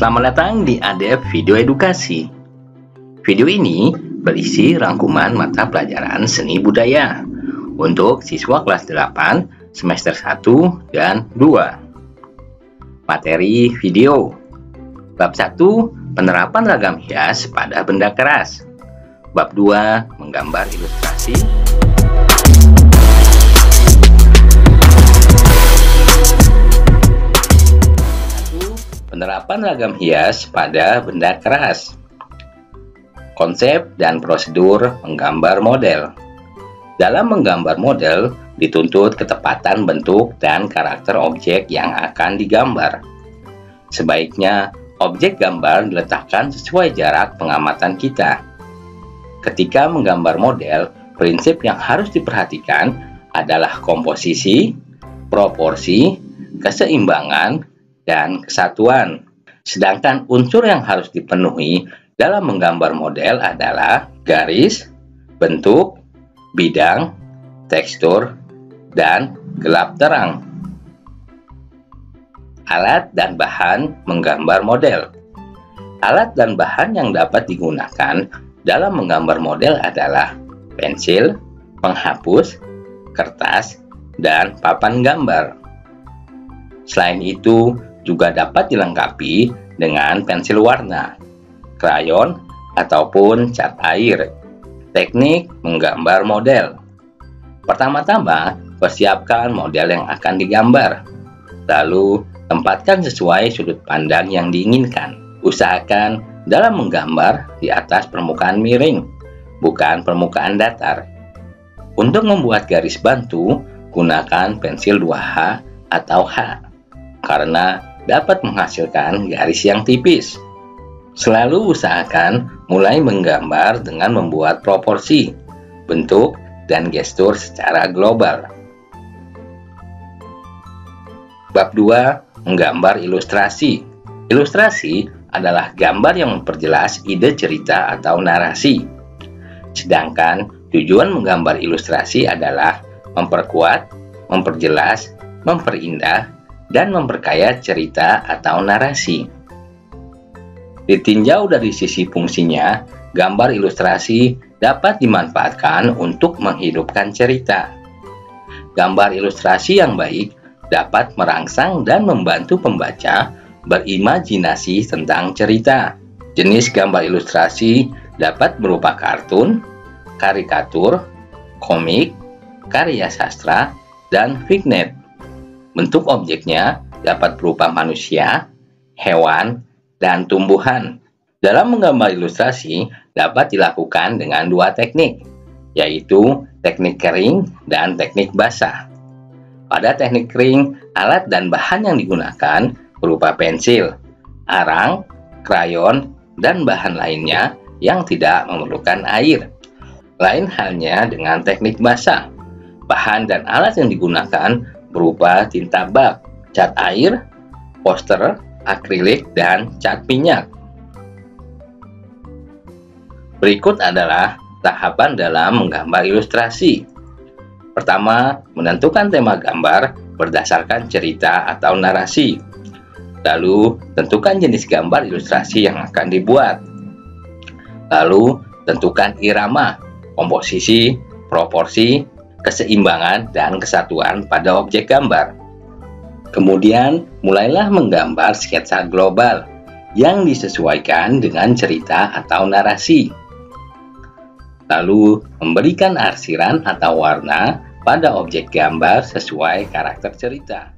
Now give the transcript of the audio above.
Selamat datang di ADEF Video Edukasi. Video ini berisi rangkuman mata pelajaran seni budaya untuk siswa kelas 8 semester 1 dan 2. Materi video. Bab 1, penerapan ragam hias pada benda keras. Bab 2, menggambar ilustrasi. Penerapan ragam hias pada benda keras. Konsep dan prosedur menggambar model. Dalam menggambar model, dituntut ketepatan bentuk dan karakter objek yang akan digambar. Sebaiknya, objek gambar diletakkan sesuai jarak pengamatan kita. Ketika menggambar model, prinsip yang harus diperhatikan adalah komposisi, proporsi, keseimbangan, dan kesatuan. Sedangkan unsur yang harus dipenuhi dalam menggambar model adalah garis, bentuk, bidang, tekstur, dan gelap terang. Alat dan bahan menggambar model. Alat dan bahan yang dapat digunakan dalam menggambar model adalah pensil, penghapus, kertas, dan papan gambar. Selain itu, juga dapat dilengkapi dengan pensil warna, krayon, ataupun cat air. Teknik menggambar model. Pertama-tama, persiapkan model yang akan digambar. Lalu, tempatkan sesuai sudut pandang yang diinginkan. Usahakan dalam menggambar di atas permukaan miring, bukan permukaan datar. Untuk membuat garis bantu, gunakan pensil 2H atau H, karena dapat menghasilkan garis yang tipis. Selalu usahakan mulai menggambar dengan membuat proporsi, bentuk, dan gestur secara global. Bab 2, menggambar ilustrasi. Ilustrasi adalah gambar yang memperjelas ide cerita atau narasi. Sedangkan tujuan menggambar ilustrasi adalah memperkuat, memperjelas, memperindah, dan memperkaya cerita atau narasi. Ditinjau dari sisi fungsinya, gambar ilustrasi dapat dimanfaatkan untuk menghidupkan cerita. Gambar ilustrasi yang baik dapat merangsang dan membantu pembaca berimajinasi tentang cerita. Jenis gambar ilustrasi dapat berupa kartun, karikatur, komik, karya sastra, dan vignette. Bentuk objeknya dapat berupa manusia, hewan, dan tumbuhan. Dalam menggambar ilustrasi dapat dilakukan dengan dua teknik, yaitu teknik kering dan teknik basah. Pada teknik kering, alat dan bahan yang digunakan berupa pensil, arang, krayon, dan bahan lainnya yang tidak memerlukan air. Lain halnya dengan teknik basah. Bahan dan alat yang digunakan berupa tinta bak, cat air, poster, akrilik, dan cat minyak. Berikut adalah tahapan dalam menggambar ilustrasi. Pertama, menentukan tema gambar berdasarkan cerita atau narasi. Lalu, tentukan jenis gambar ilustrasi yang akan dibuat. Lalu, tentukan irama, komposisi, proporsi, keseimbangan, dan kesatuan pada objek gambar. Kemudian, mulailah menggambar sketsa global yang disesuaikan dengan cerita atau narasi. Lalu, memberikan arsiran atau warna pada objek gambar sesuai karakter cerita.